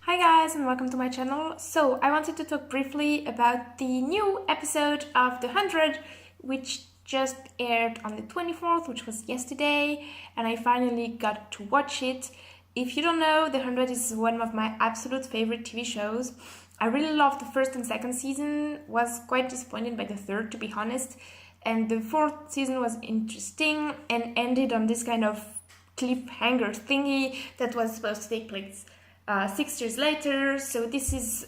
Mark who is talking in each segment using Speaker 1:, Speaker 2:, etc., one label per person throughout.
Speaker 1: Hi guys and welcome to my channel. So I wanted to talk briefly about the new episode of The 100 which just aired on the 24th, which was yesterday, and I finally got to watch it. If you don't know, The 100 is one of my absolute favorite TV shows. I really loved the first and second season, was quite disappointed by the third to be honest, and the fourth season was interesting and ended on this kind of cliffhanger thingy that was supposed to take place 6 years later. So this is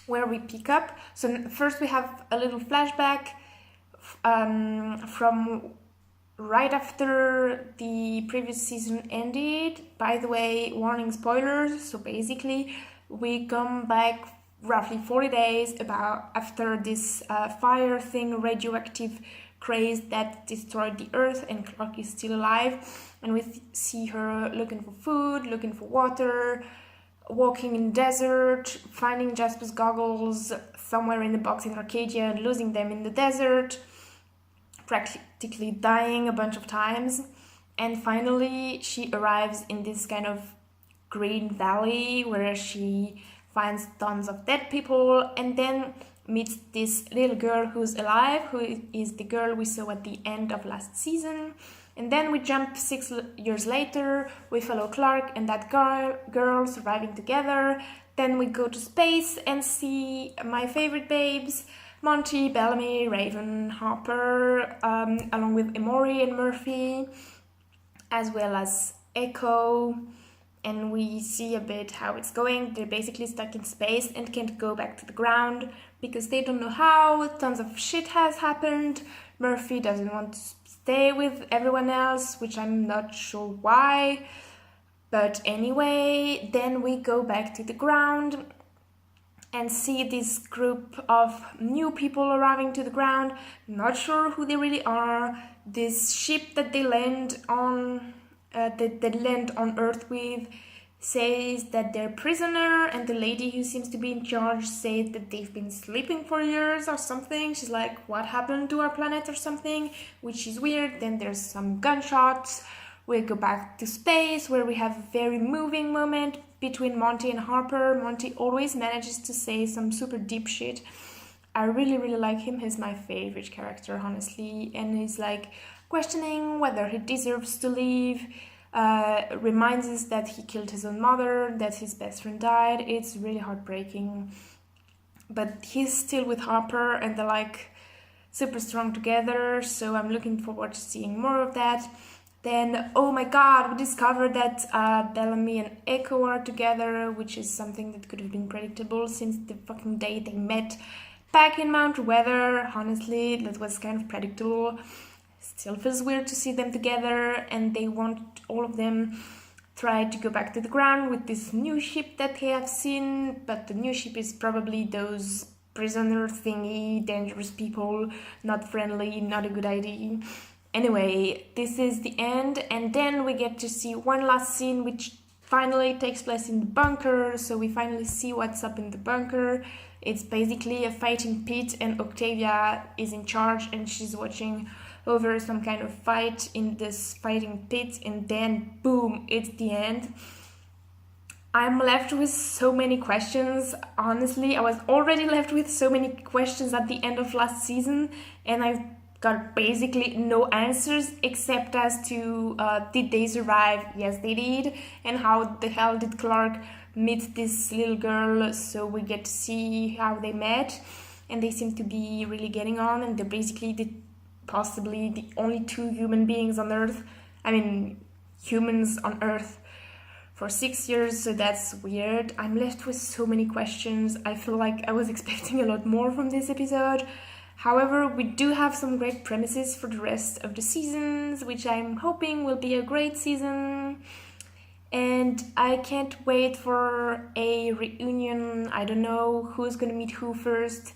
Speaker 1: where we pick up. So first we have a little flashback from right after the previous season ended. By the way, warning spoilers. So basically we come back roughly 40 days about after this fire thing, radioactive craze that destroyed the earth, and Clark is still alive, and we see her looking for food, looking for water, walking in desert, finding Jasper's goggles somewhere in the box in Arcadia and losing them in the desert, practically dying a bunch of times, and finally she arrives in this kind of green valley where she finds tons of dead people and then meets this little girl who's alive, who is the girl we saw at the end of last season. And then we jump 6 years later, we follow Clark and that girl surviving together. Then we go to space and see my favorite babes, Monty, Bellamy, Raven, Harper, along with Emory and Murphy, as well as Echo. And we see a bit how it's going. They're basically stuck in space and can't go back to the ground because they don't know how. Tons of shit has happened. Murphy doesn't want to stay with everyone else, which I'm not sure why. But anyway, then we go back to the ground and see this group of new people arriving to the ground. Not sure who they really are. This ship that they land on that land on Earth with says that they're prisoner, and the lady who seems to be in charge said that they've been sleeping for years or something. She's like, what happened to our planet or something, which is weird. Then there's some gunshots. We go back to space where we have a very moving moment between Monty and Harper. Monty always manages to say some super deep shit. I really like him. He's my favorite character, honestly, and he's like questioning whether he deserves to leave, reminds us that he killed his own mother, that his best friend died. It's really heartbreaking, but he's still with Harper and they're like super strong together, so I'm looking forward to seeing more of that. Then, oh my god, we discovered that Bellamy and Echo are together, which is something that could have been predictable since the fucking day they met back in Mount Weather. Honestly, that was kind of predictable. Still feels weird to see them together, and they want all of them try to go back to the ground with this new ship that they have seen, but the new ship is probably those prisoner thingy, dangerous people, not friendly, not a good idea. Anyway, this is the end, and then we get to see one last scene which finally takes place in the bunker, so we finally see what's up in the bunker. It's basically a fighting pit, and Octavia is in charge and she's watching over some kind of fight in this fighting pit, and then boom, it's the end. I'm left with so many questions. Honestly, I was already left with so many questions at the end of last season, and I've got basically no answers except as to did they survive? Yes, they did. And how the hell did Clark meet this little girl? So we get to see how they met, and they seem to be really getting on, and they're basically possibly the only two human beings on Earth. I mean, humans on Earth for 6 years, so that's weird. I'm left with so many questions. I feel like I was expecting a lot more from this episode. However, we do have some great premises for the rest of the seasons, which I'm hoping will be a great season. And I can't wait for a reunion. I don't know who's gonna meet who first,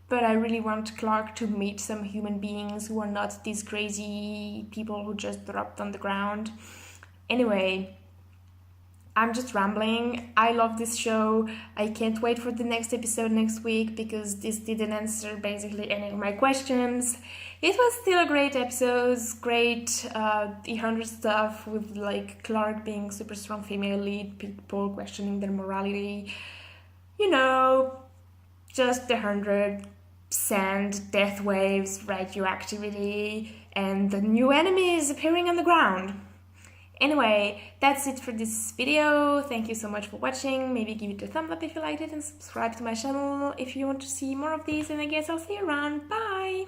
Speaker 1: but I really want Clark to meet some human beings who are not these crazy people who just dropped on the ground. Anyway, I'm just rambling. I love this show. I can't wait for the next episode next week because this didn't answer basically any of my questions. It was still a great episode, great E100 stuff with like Clark being super strong female lead, people questioning their morality. You know, just the 100% death waves, radioactivity, and the new enemies appearing on the ground. Anyway, that's it for this video. Thank you so much for watching. Maybe give it a thumbs up if you liked it and subscribe to my channel if you want to see more of these. And I guess I'll see you around. Bye!